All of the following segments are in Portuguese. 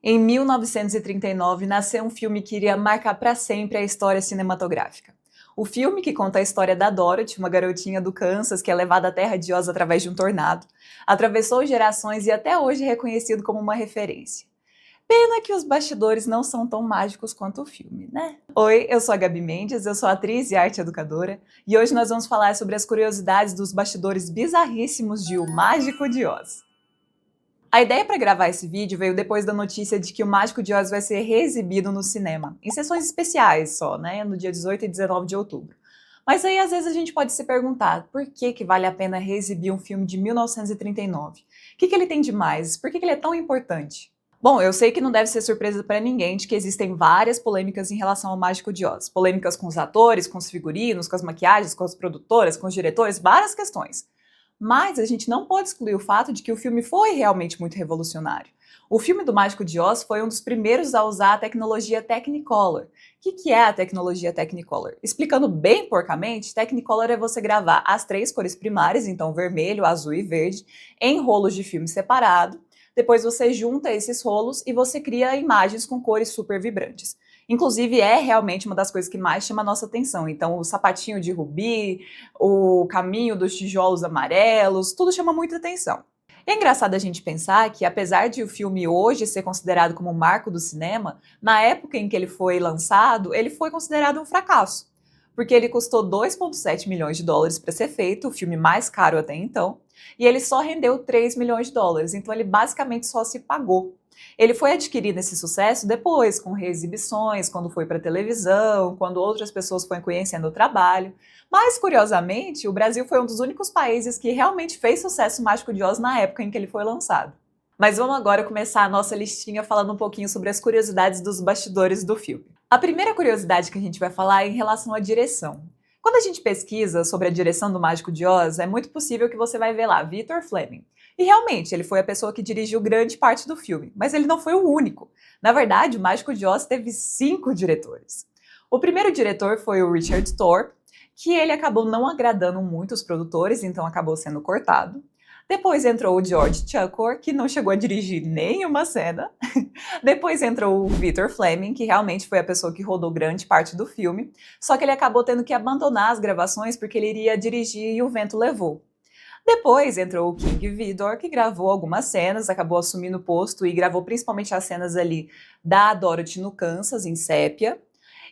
Em 1939, nasceu um filme que iria marcar para sempre a história cinematográfica. O filme, que conta a história da Dorothy, uma garotinha do Kansas que é levada à Terra de Oz através de um tornado, atravessou gerações e até hoje é reconhecido como uma referência. Pena que os bastidores não são tão mágicos quanto o filme, né? Oi, eu sou a Gabi Mendes, eu sou atriz e arte educadora, e hoje nós vamos falar sobre as curiosidades dos bastidores bizarríssimos de O Mágico de Oz. A ideia para gravar esse vídeo veio depois da notícia de que O Mágico de Oz vai ser reexibido no cinema, em sessões especiais só, né, no dia 18 e 19 de outubro. Mas aí às vezes a gente pode se perguntar, por que vale a pena reexibir um filme de 1939? O que ele tem de mais? Por que ele é tão importante? Bom, eu sei que não deve ser surpresa para ninguém de que existem várias polêmicas em relação ao Mágico de Oz. Polêmicas com os atores, com os figurinos, com as maquiagens, com as produtoras, com os diretores, várias questões. Mas a gente não pode excluir o fato de que o filme foi realmente muito revolucionário. O filme do Mágico de Oz foi um dos primeiros a usar a tecnologia Technicolor. O que é a tecnologia Technicolor? Explicando bem porcamente, Technicolor é você gravar as três cores primárias, então vermelho, azul e verde, em rolos de filme separado. Depois você junta esses rolos e você cria imagens com cores super vibrantes. Inclusive, é realmente uma das coisas que mais chama a nossa atenção. Então, o sapatinho de rubi, o caminho dos tijolos amarelos, tudo chama muita atenção. É engraçado a gente pensar que, apesar de o filme hoje ser considerado como um marco do cinema, na época em que ele foi lançado, ele foi considerado um fracasso. Porque ele custou 2,7 milhões de dólares para ser feito, o filme mais caro até então, e ele só rendeu 3 milhões de dólares, então ele basicamente só se pagou. Ele foi adquirindo esse sucesso depois, com reexibições, quando foi para televisão, quando outras pessoas foram conhecendo o trabalho. Mas, curiosamente, o Brasil foi um dos únicos países que realmente fez sucesso Mágico de Oz na época em que ele foi lançado. Mas vamos agora começar a nossa listinha falando um pouquinho sobre as curiosidades dos bastidores do filme. A primeira curiosidade que a gente vai falar é em relação à direção. Quando a gente pesquisa sobre a direção do Mágico de Oz, é muito possível que você vai ver lá Victor Fleming. E realmente, ele foi a pessoa que dirigiu grande parte do filme, mas ele não foi o único. Na verdade, o Mágico de Oz teve 5 diretores. O primeiro diretor foi o Richard Thorpe, que ele acabou não agradando muito os produtores, então acabou sendo cortado. Depois entrou o George Cukor, que não chegou a dirigir nenhuma cena. Depois entrou o Victor Fleming, que realmente foi a pessoa que rodou grande parte do filme, só que ele acabou tendo que abandonar as gravações porque ele iria dirigir E o Vento Levou. Depois entrou o King Vidor, que gravou algumas cenas, acabou assumindo o posto e gravou principalmente as cenas ali da Dorothy no Kansas, em sépia.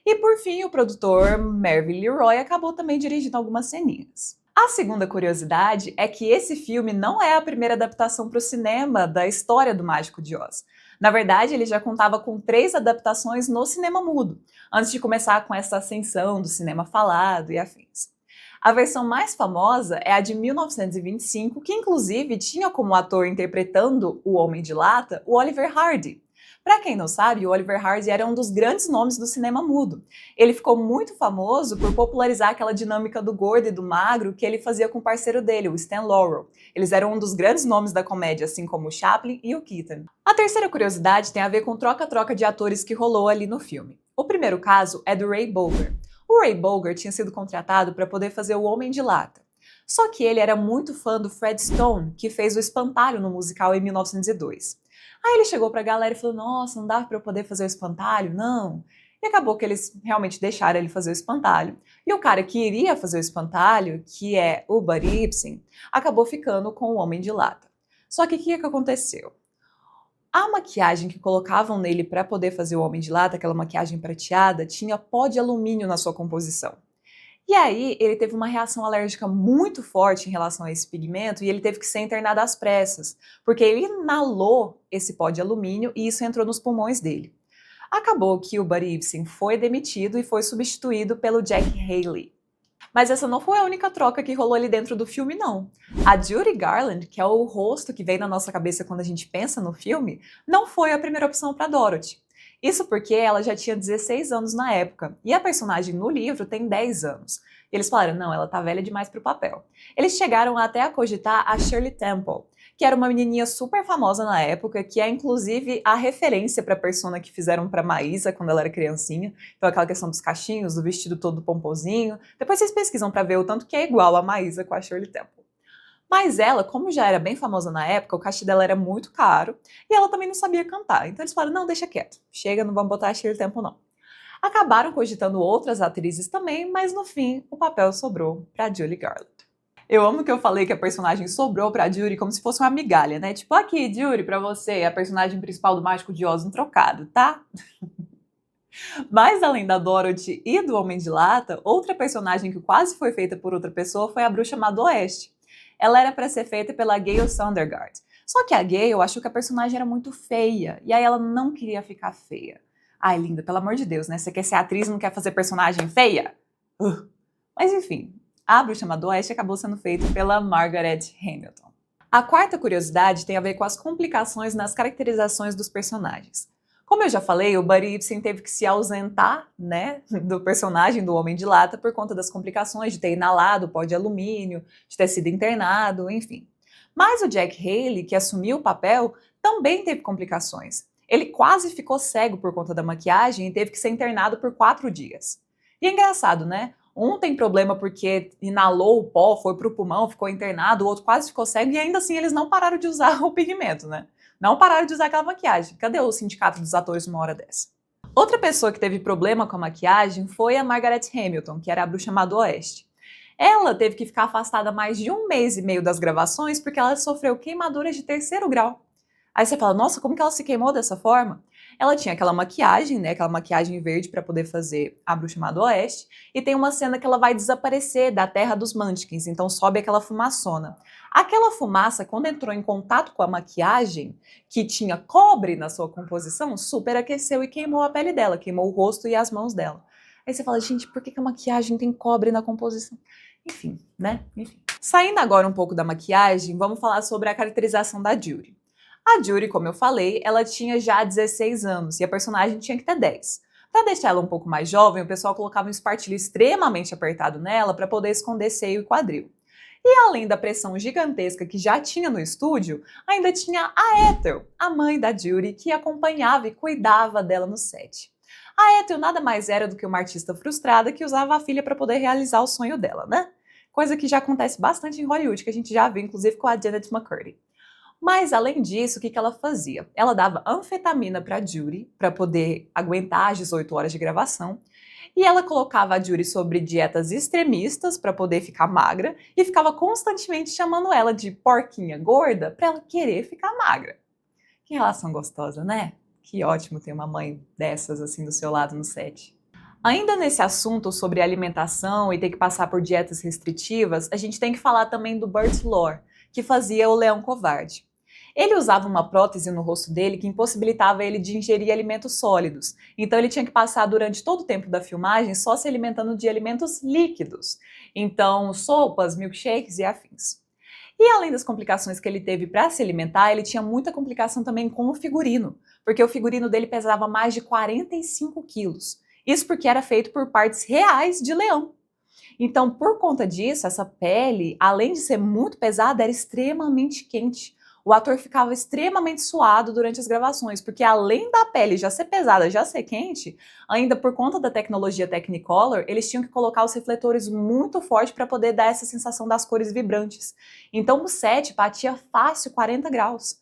E por fim, o produtor Mervyn LeRoy acabou também dirigindo algumas ceninhas. A segunda curiosidade é que esse filme não é a primeira adaptação para o cinema da história do Mágico de Oz. Na verdade, ele já contava com 3 adaptações no cinema mudo, antes de começar com essa ascensão do cinema falado e afins. A versão mais famosa é a de 1925, que inclusive tinha como ator interpretando o Homem de Lata o Oliver Hardy. Para quem não sabe, o Oliver Hardy era um dos grandes nomes do cinema mudo. Ele ficou muito famoso por popularizar aquela dinâmica do gordo e do magro que ele fazia com o parceiro dele, o Stan Laurel. Eles eram um dos grandes nomes da comédia, assim como o Chaplin e o Keaton. A terceira curiosidade tem a ver com troca-troca de atores que rolou ali no filme. O primeiro caso é do Ray Bolger. O Ray Bolger tinha sido contratado para poder fazer o Homem de Lata. Só que ele era muito fã do Fred Stone, que fez o Espantalho no musical em 1902. Aí ele chegou para a galera e falou, nossa, não dava para eu poder fazer o Espantalho? Não. E acabou que eles realmente deixaram ele fazer o Espantalho. E o cara que iria fazer o Espantalho, que é o Buddy Ibsen, acabou ficando com o Homem de Lata. Só que o que aconteceu? A maquiagem que colocavam nele para poder fazer o Homem de Lata, aquela maquiagem prateada, tinha pó de alumínio na sua composição. E aí ele teve uma reação alérgica muito forte em relação a esse pigmento e ele teve que ser internado às pressas, porque ele inalou esse pó de alumínio e isso entrou nos pulmões dele. Acabou que o Buddy Ibsen foi demitido e foi substituído pelo Jack Haley. Mas essa não foi a única troca que rolou ali dentro do filme, não. A Judy Garland, que é o rosto que vem na nossa cabeça quando a gente pensa no filme, não foi a primeira opção para Dorothy. Isso porque ela já tinha 16 anos na época, e a personagem no livro tem 10 anos. E eles falaram, não, ela tá velha demais pro papel. Eles chegaram até a cogitar a Shirley Temple, que era uma menininha super famosa na época, que é inclusive a referência para a persona que fizeram para Maísa quando ela era criancinha. Então aquela questão dos cachinhos, do vestido todo pomposinho. Depois vocês pesquisam para ver o tanto que é igual a Maísa com a Shirley Temple. Mas ela, como já era bem famosa na época, o cachê dela era muito caro e ela também não sabia cantar. Então eles falaram: não, deixa quieto, chega, não vamos botar a Shirley Temple não. Acabaram cogitando outras atrizes também, mas no fim o papel sobrou para Julie Garland. Eu amo que eu falei que a personagem sobrou pra Judy como se fosse uma migalha, né? Tipo, aqui, Judy, pra você, a personagem principal do Mágico de Oz, um trocado, tá? Mas além da Dorothy e do Homem de Lata, outra personagem que quase foi feita por outra pessoa foi a Bruxa Má do Oeste. Ela era pra ser feita pela Gail Sondergaard. Só que a Gail achou que a personagem era muito feia, e aí ela não queria ficar feia. Ai, linda, pelo amor de Deus, né? Você quer ser atriz e não quer fazer personagem feia? Mas enfim, a Bruxa Má do Oeste acabou sendo feita pela Margaret Hamilton. A quarta curiosidade tem a ver com as complicações nas caracterizações dos personagens. Como eu já falei, o Buddy Ibsen teve que se ausentar, né, do personagem do Homem de Lata por conta das complicações de ter inalado pó de alumínio, de ter sido internado, enfim. Mas o Jack Haley, que assumiu o papel, também teve complicações. Ele quase ficou cego por conta da maquiagem e teve que ser internado por 4 dias. E é engraçado, né? Um tem problema porque inalou o pó, foi pro pulmão, ficou internado, o outro quase ficou cego e ainda assim eles não pararam de usar o pigmento, né? Não pararam de usar aquela maquiagem. Cadê o sindicato dos atores numa hora dessa? Outra pessoa que teve problema com a maquiagem foi a Margaret Hamilton, que era a Bruxa Má do Oeste. Ela teve que ficar afastada mais de 1 mês e meio das gravações porque ela sofreu queimaduras de 3º grau. Aí você fala, nossa, como que ela se queimou dessa forma? Ela tinha aquela maquiagem, né, aquela maquiagem verde para poder fazer a Bruxa Má do Oeste, e tem uma cena que ela vai desaparecer da Terra dos Munchkins, então sobe aquela fumaçona. Aquela fumaça, quando entrou em contato com a maquiagem, que tinha cobre na sua composição, superaqueceu e queimou a pele dela, queimou o rosto e as mãos dela. Aí você fala, gente, por que a maquiagem tem cobre na composição? Enfim, né? Enfim. Saindo agora um pouco da maquiagem, vamos falar sobre a caracterização da Judy. A Judy, como eu falei, ela tinha já 16 anos e a personagem tinha que ter 10. Para deixar ela um pouco mais jovem, o pessoal colocava um espartilho extremamente apertado nela para poder esconder seio e quadril. E além da pressão gigantesca que já tinha no estúdio, ainda tinha a Ethel, a mãe da Judy, que acompanhava e cuidava dela no set. A Ethel nada mais era do que uma artista frustrada que usava a filha para poder realizar o sonho dela, né? Coisa que já acontece bastante em Hollywood, que a gente já viu, inclusive com a Janet McCurdy. Mas, além disso, o que ela fazia? Ela dava anfetamina para a Judy, para poder aguentar as 18 horas de gravação, e ela colocava a Judy sobre dietas extremistas para poder ficar magra, e ficava constantemente chamando ela de porquinha gorda para ela querer ficar magra. Que relação gostosa, né? Que ótimo ter uma mãe dessas assim do seu lado no set. Ainda nesse assunto sobre alimentação e ter que passar por dietas restritivas, a gente tem que falar também do Burt Lore, que fazia o Leão Covarde. Ele usava uma prótese no rosto dele que impossibilitava ele de ingerir alimentos sólidos, então ele tinha que passar durante todo o tempo da filmagem só se alimentando de alimentos líquidos, então sopas, milkshakes e afins. E além das complicações que ele teve para se alimentar, ele tinha muita complicação também com o figurino, porque o figurino dele pesava mais de 45 quilos. Isso porque era feito por partes reais de leão. Então, por conta disso, essa pele, além de ser muito pesada, era extremamente quente. O ator ficava extremamente suado durante as gravações, porque além da pele já ser pesada, já ser quente, ainda por conta da tecnologia Technicolor, eles tinham que colocar os refletores muito forte para poder dar essa sensação das cores vibrantes. Então, o set batia fácil 40 graus.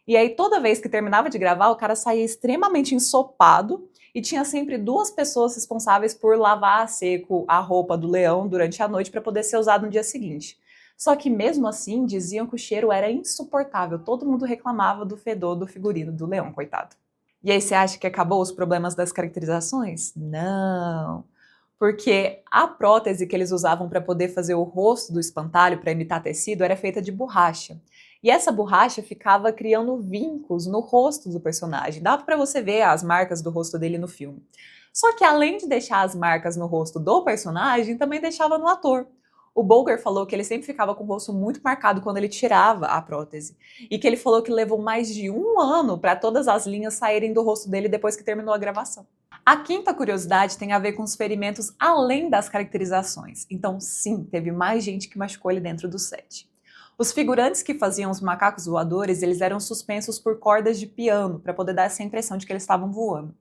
E aí, toda vez que terminava de gravar, o cara saía extremamente ensopado, e tinha sempre 2 pessoas responsáveis por lavar a seco a roupa do leão durante a noite para poder ser usado no dia seguinte. Só que mesmo assim, diziam que o cheiro era insuportável, todo mundo reclamava do fedor do figurino do leão, coitado. E aí você acha que acabou os problemas das caracterizações? Não! Porque a prótese que eles usavam para poder fazer o rosto do espantalho para imitar tecido era feita de borracha. E essa borracha ficava criando vincos no rosto do personagem. Dava para você ver as marcas do rosto dele no filme. Só que além de deixar as marcas no rosto do personagem, também deixava no ator. O Bolger falou que ele sempre ficava com o rosto muito marcado quando ele tirava a prótese. E que ele falou que levou mais de 1 ano para todas as linhas saírem do rosto dele depois que terminou a gravação. A quinta curiosidade tem a ver com os ferimentos além das caracterizações. Então, sim, teve mais gente que machucou ele dentro do set. Os figurantes que faziam os macacos voadores, eles eram suspensos por cordas de piano, para poder dar essa impressão de que eles estavam voando.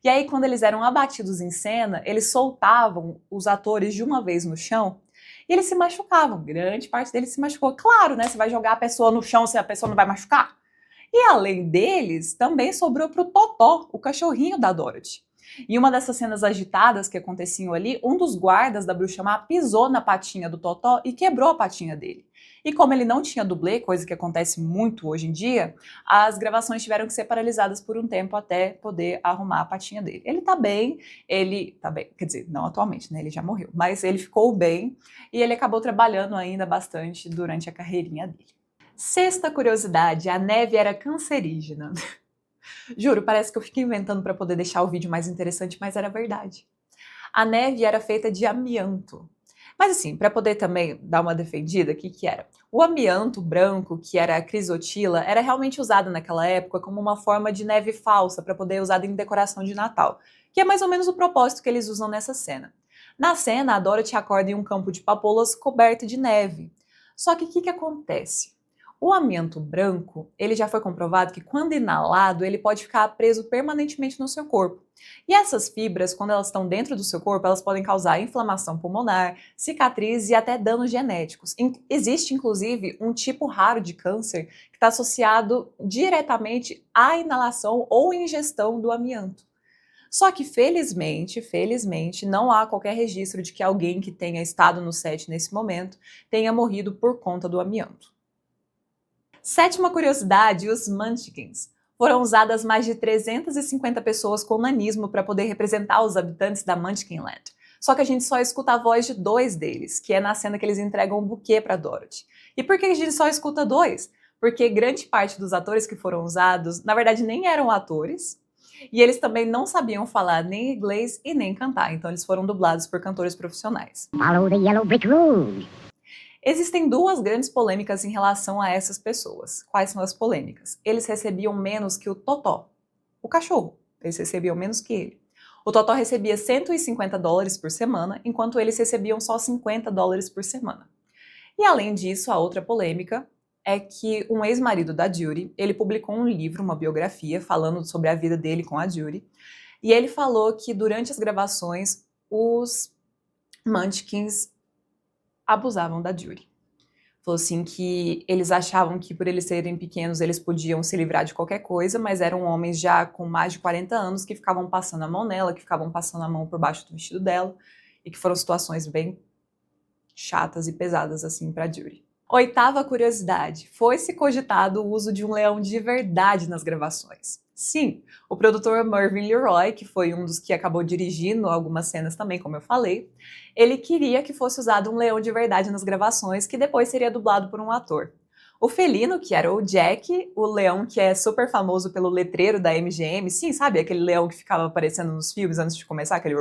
E aí, quando eles eram abatidos em cena, eles soltavam os atores de uma vez no chão, E eles se machucavam, grande parte deles se machucou. Claro, né? Você vai jogar a pessoa no chão se a pessoa não vai machucar? E além deles, também sobrou pro Totó, o cachorrinho da Dorothy. Em uma dessas cenas agitadas que aconteciam ali, um dos guardas da Bruxa Má pisou na patinha do Totó e quebrou a patinha dele. E como ele não tinha dublê, coisa que acontece muito hoje em dia, as gravações tiveram que ser paralisadas por um tempo até poder arrumar a patinha dele. Ele tá bem, quer dizer, não atualmente, né? Ele já morreu, mas ele ficou bem e ele acabou trabalhando ainda bastante durante a carreirinha dele. Sexta curiosidade, a neve era cancerígena. Juro, parece que eu fiquei inventando para poder deixar o vídeo mais interessante, mas era verdade. A neve era feita de amianto. Mas assim, para poder também dar uma defendida, o que que era? O amianto branco, que era a crisotila, era realmente usado naquela época como uma forma de neve falsa para poder usar em decoração de Natal, que é mais ou menos o propósito que eles usam nessa cena. Na cena, a Dorothy acorda em um campo de papoulas coberto de neve. Só que o que que acontece? O amianto branco, ele já foi comprovado que quando inalado, ele pode ficar preso permanentemente no seu corpo. E essas fibras, quando elas estão dentro do seu corpo, elas podem causar inflamação pulmonar, cicatriz e até danos genéticos. Existe, inclusive, um tipo raro de câncer que está associado diretamente à inalação ou ingestão do amianto. Só que, felizmente, não há qualquer registro de que alguém que tenha estado no set nesse momento tenha morrido por conta do amianto. Sétima curiosidade, os Munchkins. Foram usadas mais de 350 pessoas com nanismo para poder representar os habitantes da Munchkinland. Só que a gente só escuta a voz de 2 deles, que é na cena que eles entregam um buquê para Dorothy. E por que a gente só escuta 2? Porque grande parte dos atores que foram usados, na verdade, nem eram atores, e eles também não sabiam falar nem inglês e nem cantar, então eles foram dublados por cantores profissionais. Follow the yellow brick road. Existem 2 grandes polêmicas em relação a essas pessoas. Quais são as polêmicas? Eles recebiam menos que o Totó, o cachorro. Eles recebiam menos que ele. O Totó recebia $150 por semana, enquanto eles recebiam só $50 por semana. E além disso, a outra polêmica é que um ex-marido da Judy, ele publicou um livro, uma biografia, falando sobre a vida dele com a Judy, e ele falou que durante as gravações, os Munchkins abusavam da Judy. Falou assim que eles achavam que por eles serem pequenos eles podiam se livrar de qualquer coisa, mas eram homens já com mais de 40 anos que ficavam passando a mão nela, que ficavam passando a mão por baixo do vestido dela, e que foram situações bem chatas e pesadas assim para Judy. Oitava curiosidade, foi-se cogitado o uso de um leão de verdade nas gravações. Sim, o produtor Mervyn LeRoy, que foi um dos que acabou dirigindo algumas cenas também, como eu falei, ele queria que fosse usado um leão de verdade nas gravações, que depois seria dublado por um ator. O felino, que era o Jack, o leão que é super famoso pelo letreiro da MGM, sim, sabe aquele leão que ficava aparecendo nos filmes antes de começar, aquele...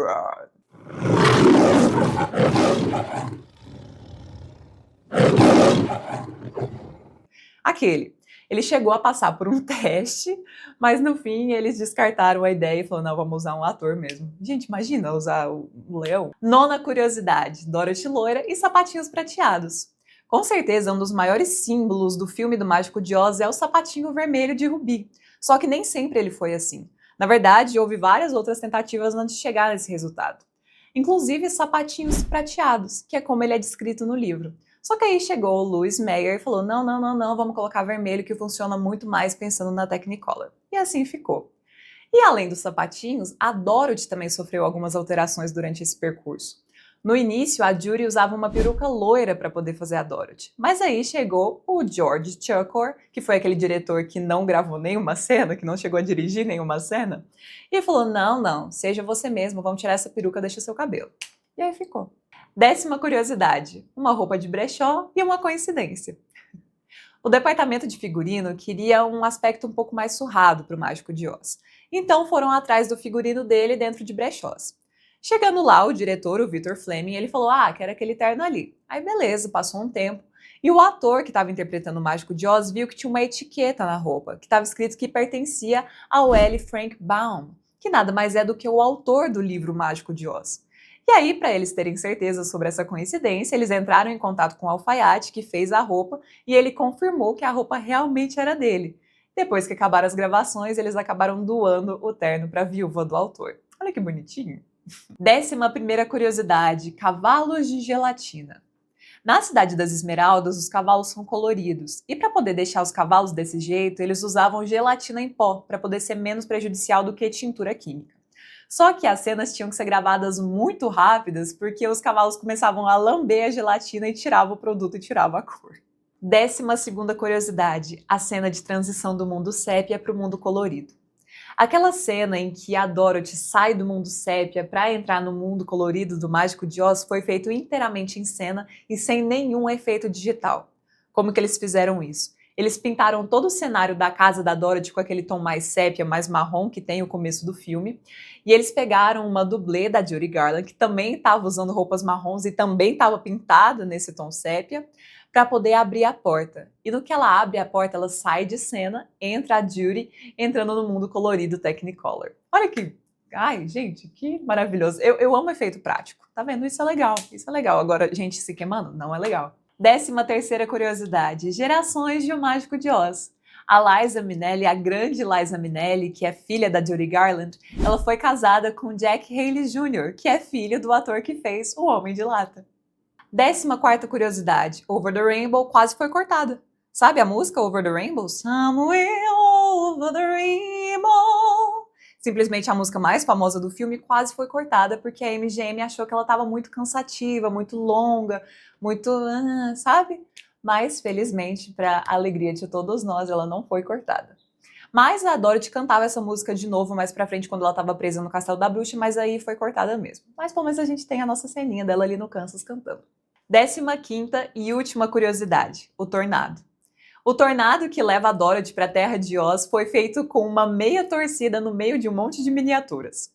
Aquele. Ele chegou a passar por um teste, mas no fim eles descartaram a ideia e falaram, não, vamos usar um ator mesmo. Gente, imagina usar o leão. Nona curiosidade, Dorothy loira e sapatinhos prateados. Com certeza, um dos maiores símbolos do filme do Mágico de Oz é o sapatinho vermelho de Rubi. Só que nem sempre ele foi assim. Na verdade, houve várias outras tentativas antes de chegar nesse resultado. Inclusive sapatinhos prateados, que é como ele é descrito no livro. Só que aí chegou o Louis Mayer e falou, não, vamos colocar vermelho que funciona muito mais pensando na Technicolor. E assim ficou. E além dos sapatinhos, a Dorothy também sofreu algumas alterações durante esse percurso. No início, a Judy usava uma peruca loira para poder fazer a Dorothy. Mas aí chegou o George Cukor, que foi aquele diretor que não gravou nenhuma cena, que não chegou a dirigir nenhuma cena, e falou, não, seja você mesmo, vamos tirar essa peruca, deixa seu cabelo. E aí ficou. 10ª curiosidade, uma roupa de brechó e uma coincidência. O departamento de figurino queria um aspecto um pouco mais surrado para o Mágico de Oz. Então foram atrás do figurino dele dentro de brechós. Chegando lá, o diretor, o Victor Fleming, ele falou, quero aquele terno ali. Aí beleza, passou um tempo. E o ator que estava interpretando o Mágico de Oz viu que tinha uma etiqueta na roupa, que estava escrito que pertencia ao L. Frank Baum, que nada mais é do que o autor do livro Mágico de Oz. E aí, para eles terem certeza sobre essa coincidência, eles entraram em contato com o alfaiate que fez a roupa e ele confirmou que a roupa realmente era dele. Depois que acabaram as gravações, eles acabaram doando o terno para a viúva do autor. Olha que bonitinho. 11ª curiosidade, cavalos de gelatina. Na Cidade das Esmeraldas, os cavalos são coloridos, e para poder deixar os cavalos desse jeito, eles usavam gelatina em pó, para poder ser menos prejudicial do que tintura química. Só que as cenas tinham que ser gravadas muito rápidas, porque os cavalos começavam a lamber a gelatina e tiravam o produto e tiravam a cor. 12ª curiosidade, a cena de transição do mundo sépia para o mundo colorido. Aquela cena em que a Dorothy sai do mundo sépia para entrar no mundo colorido do Mágico de Oz foi feito inteiramente em cena e sem nenhum efeito digital. Como que eles fizeram isso? Eles pintaram todo o cenário da casa da Dorothy com aquele tom mais sépia, mais marrom que tem o começo do filme, e eles pegaram uma dublê da Judy Garland, que também estava usando roupas marrons e também estava pintada nesse tom sépia, para poder abrir a porta. E no que ela abre a porta, ela sai de cena, entra a Judy, entrando no mundo colorido Technicolor. Olha que... Ai, gente, que maravilhoso. Eu amo efeito prático. Tá vendo? Isso é legal. Isso é legal. Agora, gente se queimando? Não é legal. 13ª curiosidade. Gerações de O Mágico de Oz. A Liza Minnelli, a grande Liza Minnelli, que é filha da Judy Garland, ela foi casada com Jack Haley Jr., que é filho do ator que fez O Homem de Lata. 14ª curiosidade, Over the Rainbow quase foi cortada. Sabe a música Over the Rainbow? Somewhere over the rainbow. Simplesmente a música mais famosa do filme quase foi cortada porque a MGM achou que ela estava muito cansativa, muito longa, muito, sabe? Mas, felizmente, para a alegria de todos nós, ela não foi cortada. Mas a Dorothy cantava essa música de novo mais pra frente quando ela estava presa no Castelo da Bruxa, mas aí foi cortada mesmo. Mas pelo menos a gente tem a nossa ceninha dela ali no Kansas cantando. 15ª e última curiosidade, o tornado. O tornado que leva a Dorothy para a Terra de Oz foi feito com uma meia torcida no meio de um monte de miniaturas.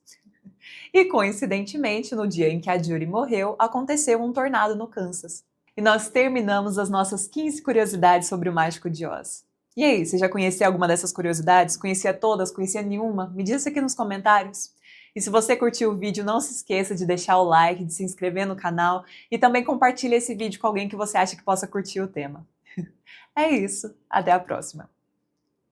E coincidentemente, no dia em que a Judy morreu, aconteceu um tornado no Kansas. E nós terminamos as nossas 15 curiosidades sobre o Mágico de Oz. E aí, você já conhecia alguma dessas curiosidades? Conhecia todas? Conhecia nenhuma? Me diz aqui nos comentários. E se você curtiu o vídeo, não se esqueça de deixar o like, de se inscrever no canal e também compartilhe esse vídeo com alguém que você acha que possa curtir o tema. É isso, até a próxima!